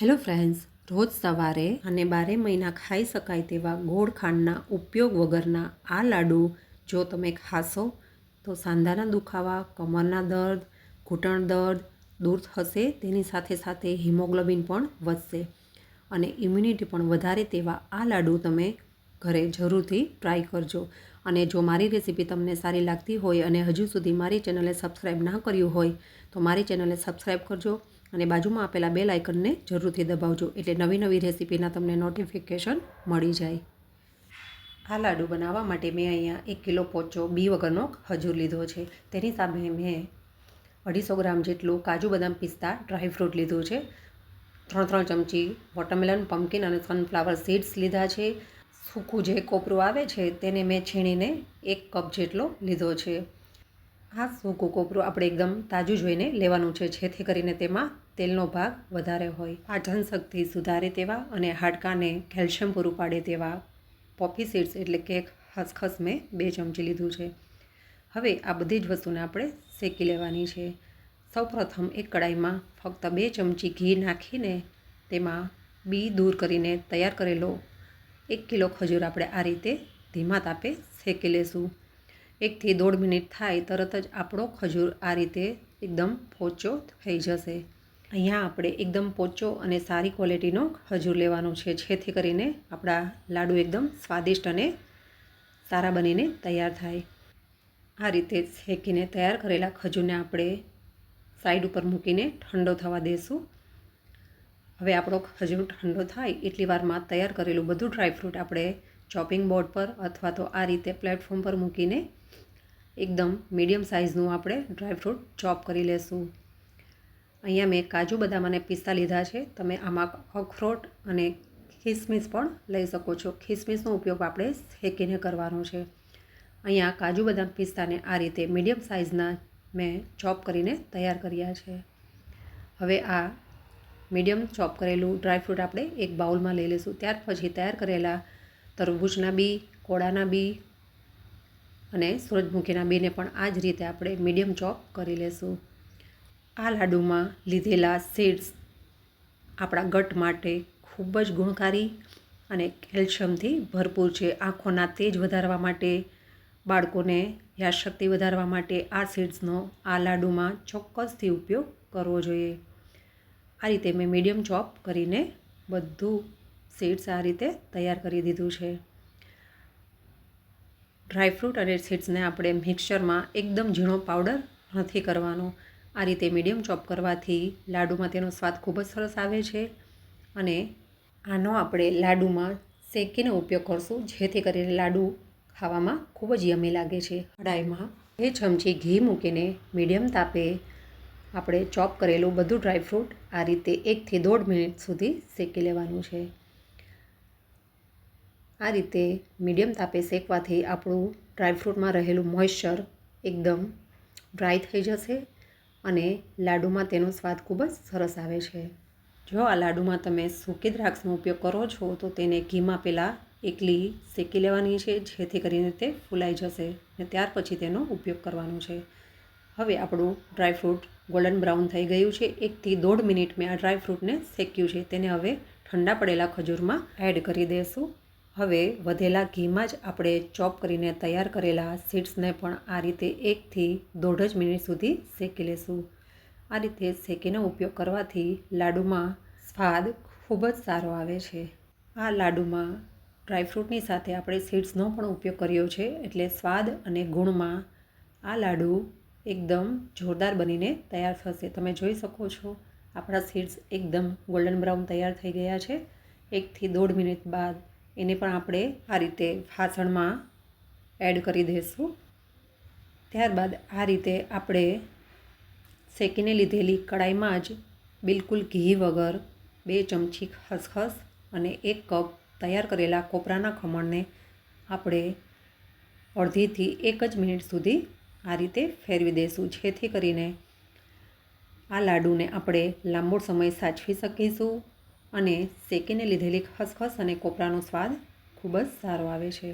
Hello friends, રોજ સવારે અને 12 મહિના ખાઈ શકાય તેવા ગોળ ખાંડના ઉપયોગ વગરના આ લાડુ જો તમે ખાશો તો સાંધાના દુખાવા, કમરના દર્દ, ઘૂંટણ દર્દ દૂર થશે। તેની સાથે સાથે હિમોગ્લોબિન પણ વધશે અને ઇમ્યુનિટી પણ વધારે તેવા આ લાડુ તમે ઘરે જરૂરથી ટ્રાય કરજો। અને જો મારી રેસીપી તમને સારી લાગતી હોય અને હજુ સુધી મારી ચેનલને સબસ્ક્રાઈબ ના કર્યું હોય તો મારી ચેનલને સબસ્ક્રાઈબ કરજો અને બાજુમાં આપેલા બેલ આઇકનને જરૂરથી દબાવજો એટલે નવી નવી રેસીપીના તમને નોટિફિકેશન મળી જાય। આ લાડુ બનાવવા માટે મેં અહીંયા 1 કિલો પોચો બી વગરનો ખજૂર લીધો છે। તેની સામે મેં 250 ગ્રામ જેટલું કાજુ બદામ પિસ્તા ડ્રાયફ્રૂટ લીધું છે। 3 ચમચી વોટરમેલન, પમ્પકિન અને સનફ્લાવર સીડ્સ લીધા છે। સૂકું જે કોપરું આવે છે તેને મેં છીણીને 1 કપ જેટલો લીધો છે। આ સૂકું કોપરું આપણે એકદમ તાજું જોઈને લેવાનું છે જેથી કરીને તેમાં તેલનો ભાગ વધારે હોય। પાચન શક્તિ સુધારે તેવા અને હાડકાને કેલ્શિયમ પૂરું પાડે તેવા પોપી સીડ્સ એટલે કે ખસખસ મેં 2 ચમચી લીધું છે। હવે આ બધી જ વસ્તુને આપણે શેકી લેવાની છે। સૌપ્રથમ એક કડાઈમાં ફક્ત 2 ચમચી ઘી નાખીને તેમાં બી દૂર કરીને તૈયાર કરેલો 1 કિલો ખજૂર આપણે આ રીતે ધીમા તાપે શેકી લેશું। 1 થી 1.5 મિનિટ થાય તરત જ આપણો ખજૂર આ રીતે એકદમ પોચો થઈ જશે। અહીંયા આપણે એકદમ પોચો અને સારી ક્વોલિટીનો ખજૂર લેવાનો છે જેથી કરીને આપણા લાડુ એકદમ સ્વાદિષ્ટ અને સારા બનીને તૈયાર થાય। આ રીતે શેકીને તૈયાર કરેલા ખજૂરને આપણે સાઈડ ઉપર મૂકીને ઠંડો થવા દઈશું। હવે આપણો ખજૂર ઠંડો થાય એટલી વારમાં તૈયાર કરેલું બધું ડ્રાયફ્રૂટ આપણે ચોપિંગ બોર્ડ પર અથવા તો આ રીતે પ્લેટફોર્મ પર મૂકીને એકદમ મીડિયમ સાઇઝનું આપણે ડ્રાયફ્રૂટ ચોપ કરી લેશું। અહીંયા મેં કાજુ બદામ અને પિસ્તા લીધા છે। તમે આમાં અખરોટ અને ખિસમિસ પણ લઈ શકો છો। ખિસમિસનો ઉપયોગ આપણે શેકીને કરવાનો છે। અહીંયા કાજુ બદામ પિસ્તાને આ રીતે મીડિયમ સાઇઝના મેં ચોપ કરીને તૈયાર કર્યા છે। હવે આ મીડિયમ ચોપ કરેલું ડ્રાયફ્રૂટ આપણે એક બાઉલમાં લઈ લઈશું। ત્યાર પછી તૈયાર કરેલા તરબૂચના બી, કોળાના બી અને સૂરજમુખીના બીને પણ આ જ રીતે આપણે મીડિયમ ચોપ કરી લેશું। આ લાડુમાં લીધેલા સીડ્સ આપણા ગટ માટે ખૂબ જ ગુણકારી અને કેલ્શિયમથી ભરપૂર છે। આંખોના તેજ વધારવા માટે, બાળકોને યાદશક્તિ વધારવા માટે આ સીડ્સનો આ લાડુમાં ચોક્કસથી ઉપયોગ કરવો જોઈએ। આ રીતે મેં મીડિયમ ચોપ કરીને બધું સીડ્સ આ રીતે તૈયાર કરી દીધું છે। ડ્રાયફ્રૂટ અને સીડ્સને આપણે મિક્સચરમાં એકદમ ઝીણો પાવડર નથી કરવાનો। આ રીતે મીડિયમ ચોપ કરવાથી લાડુમાં તેનો સ્વાદ ખૂબ જ સરસ આવે છે અને આનો આપણે લાડુમાં શેકીને ઉપયોગ કરશું જેથી કરીને લાડુ ખાવામાં ખૂબ જ યમી લાગે છે। કઢાઈમાં 2 ચમચી ઘી મૂકીને મીડિયમ તાપે આપણે ચોપ કરેલું બધું ડ્રાયફ્રૂટ આ રીતે 1 થી 1.5 મિનિટ સુધી શેકી લેવાનું છે। આ રીતે મીડિયમ તાપે શેકવાથી આપણું ડ્રાયફ્રૂટમાં રહેલું મોઇશ્ચર એકદમ ડ્રાય થઈ જશે અને લાડુમાં તેનો સ્વાદ ખૂબ જ સરસ આવે છે। જો આ લાડુમાં તમે સૂકી દ્રાક્ષનો ઉપયોગ કરો છો તો તેને ઘીમાં પહેલાં એકલી શેકી લેવાની છે જેથી કરીને તે ફૂલાઈ જશે અને ત્યાર પછી તેનો ઉપયોગ કરવાનો છે। હવે આપણું ડ્રાયફ્રૂટ ગોલ્ડન બ્રાઉન થઈ ગયું છે। 1 થી 1.5 મિનિટ મેં આ ડ્રાયફ્રૂટને શેક્યું છે। તેને હવે ઠંડા પડેલા ખજૂરમાં એડ કરી દઈશું। હવે વધેલા ઘીમાં જ આપણે ચોપ કરીને તૈયાર કરેલા સીડ્સને પણ આ રીતે 1 થી 1.5 મિનિટ સુધી શેકી લેશું। આ રીતે શેકીનો ઉપયોગ કરવાથી લાડુમાં સ્વાદ ખૂબ જ સારો આવે છે। આ લાડુમાં ડ્રાયફ્રૂટની સાથે આપણે સીડ્સનો પણ ઉપયોગ કર્યો છે એટલે સ્વાદ અને ગુણમાં આ લાડુ એકદમ જોરદાર બનીને તૈયાર થશે। તમે જોઈ શકો છો આપણા સીડ્સ એકદમ ગોલ્ડન બ્રાઉન તૈયાર થઈ ગયા છે। 1 થી 1.5 મિનિટ બાદ એને પણ આપણે આ રીતે વાસણમાં એડ કરી દઈશું। ત્યારબાદ આ રીતે આપણે શેકીને લીધેલી કડાઈમાં જ બિલકુલ ઘી વગર 2 ચમચી ખસખસ અને 1 કપ તૈયાર કરેલા કોપરાના ખમણને આપણે અડધીથી 1 જ મિનિટ સુધી આ રીતે ફેરવી દઈશું જેથી કરીને આ લાડુને આપણે લાંબો સમય સાચવી શકીશું અને શેકીને લીધેલી ખસખસ અને કોપરાનો સ્વાદ ખૂબ જ સારો આવે છે।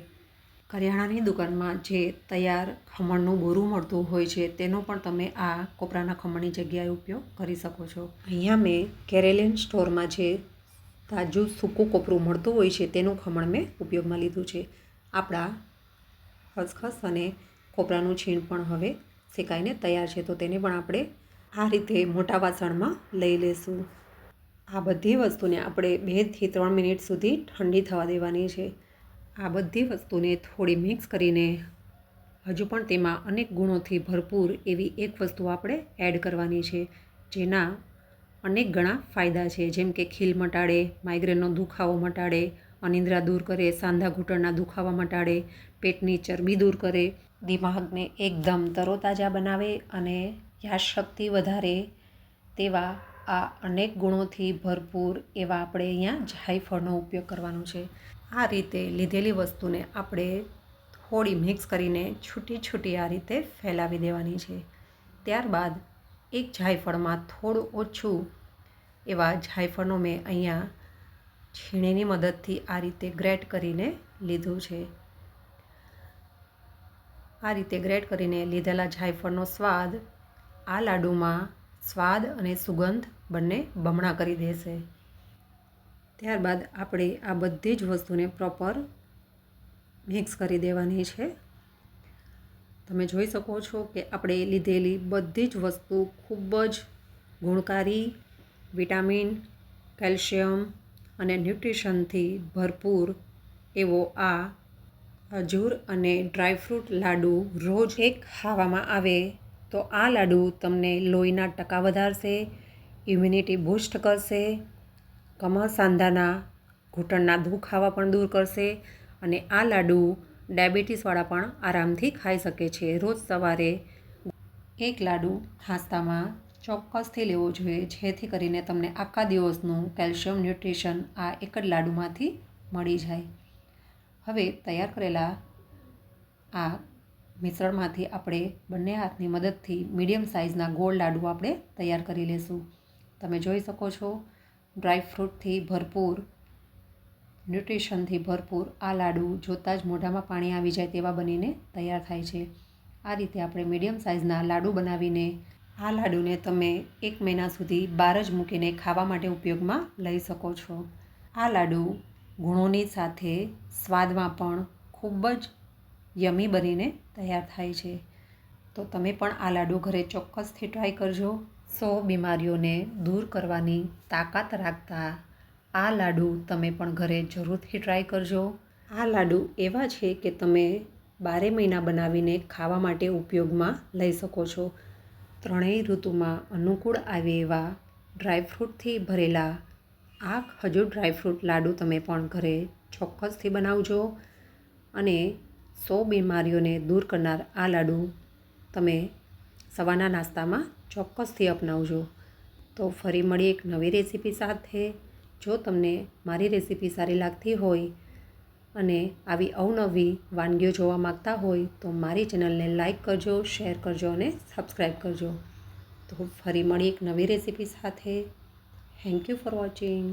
કરિયાણાની દુકાનમાં જે તૈયાર ખમણનું બોરું મળતું હોય છે તેનો પણ તમે આ કોપરાના ખમણની જગ્યાએ ઉપયોગ કરી શકો છો. અહીંયા મેં કેરેલિયન સ્ટોરમાં જે તાજું સૂકું કોપરું મળતું હોય છે તેનું ખમણ મેં ઉપયોગમાં લીધું છે. આપણા ખસખસ અને કોપરાનું છીણ પણ હવે શેકાઈને તૈયાર છે, તો તેને પણ આપણે આ રીતે મોટા વાસણમાં લઈ લેશું. આ બધી વસ્તુને આપણે 2 થી 3 મિનિટ સુધી ઠંડી થવા દેવાની છે. આ બધી વસ્તુને થોડી મિક્સ કરીને હજુ પણ તેમાં અનેક ગુણોથી ભરપૂર એવી એક વસ્તુ આપણે એડ કરવાની છે, જેના અનેક ઘણા ફાયદા છે, જેમ કે ખીલ મટાડે, માઇગ્રેનનો દુખાવો મટાડે, અનિદ્રા દૂર કરે, સાંધા ઘૂંટણના દુખાવા મટાડે, પેટની ચરબી દૂર કરે, દિમાગને એકદમ તરોતાજા બનાવે અને યાદશક્તિ વધારે તેવા આ અનેક ગુણોથી ભરપૂર એવા આપણે અહીંયા જાયફળનો ઉપયોગ કરવાનો છે. આ રીતે લીધેલી વસ્તુને આપણે થોડી મિક્સ કરીને છૂટી છૂટી આ રીતે ફેલાવી દેવાની છે. ત્યારબાદ એક જાયફળમાં થોડું ઓછું એવા જાયફળનો મેં અહીંયા છીણીની મદદથી આ રીતે ગ્રેટ કરીને લીધું છે. આ રીતે ગ્રેટ કરીને લીધેલા જાયફળનો સ્વાદ આ લાડુમાં સ્વાદ અને સુગંધ બંને બમણા કરી દેશે. ત્યારબાદ આપણે આ બધી જ વસ્તુને પ્રોપર મિક્સ કરી દેવાની છે. તમે જોઈ શકો છો કે આપણે લીધેલી બધી જ વસ્તુ ખૂબ જ ગુણકારી, વિટામિન, કેલ્શિયમ અને ન્યુટ્રિશનથી ભરપૂર એવો આ ખજૂર અને ડ્રાયફ્રૂટ લાડુ રોજ એક ખાવામાં આવે તો આ લાડુ તમને લોહીના ટકા વધારશે, ઇમ્યુનિટી બૂસ્ટ કરશે, કમર સાંધાના ઘૂંટણના દુખાવા પણ દૂર કરશે અને આ લાડુ ડાયાબિટીસવાળા પણ આરામથી ખાઈ શકે છે. રોજ સવારે એક લાડુ નાસ્તામાં ચોક્કસથી લેવો જોઈએ, જેથી કરીને તમને આખા દિવસનું કેલ્શિયમ ન્યુટ્રિશન આ એક જ લાડુમાંથી મળી જાય. હવે તૈયાર કરેલા આ મિશ્રણમાંથી આપણે બંને હાથની મદદથી મીડિયમ સાઇઝના ગોળ લાડુ આપણે તૈયાર કરી લેશું. તમે જોઈ શકો છો ડ્રાયફ્રૂટથી ભરપૂર, ન્યુટ્રિશનથી ભરપૂર આ લાડુ જોતાં જ મોઢામાં પાણી આવી જાય તેવા બનીને તૈયાર થાય છે. આ રીતે આપણે મીડિયમ સાઇઝના લાડુ બનાવીને આ લાડુને તમે 1 મહિના સુધી બહાર જ મૂકીને ખાવા માટે ઉપયોગમાં લઈ શકો છો. આ લાડુ ગુણોની સાથે સ્વાદમાં પણ ખૂબ જ યમી બનીને તૈયાર થાય છે. તો તમે પણ આ લાડુ ઘરે ચોક્કસથી ટ્રાય કરજો. 100 બીમારીઓને દૂર કરવાની તાકાત રાખતા આ લાડુ તમે પણ ઘરે જરૂરથી ટ્રાય કરજો. આ લાડુ એવા છે કે તમે 12 મહિના બનાવીને ખાવા માટે ઉપયોગમાં લઈ શકો છો. ત્રણેય ઋતુમાં અનુકૂળ આવે એવા ડ્રાયફ્રૂટથી ભરેલા આ ખજૂર ડ્રાયફ્રૂટ લાડુ તમે પણ ઘરે ચોક્કસથી બનાવજો અને 100 બીમારીઓને દૂર કરનાર આ લાડુ તમે સવારના નાસ્તામાં ચોક્કસથી અપનાવજો. તો ફરી મળી એક નવી રેસીપી સાથે. જો તમને મારી રેસીપી સારી લાગતી હોય અને આવી અવનવી વાનગીઓ જોવા માગતા હોય તો મારી ચેનલને લાઈક કરજો, શેર કરજો અને સબસ્ક્રાઈબ કરજો. તો ફરી મળી એક નવી રેસીપી સાથે. Thank you for watching.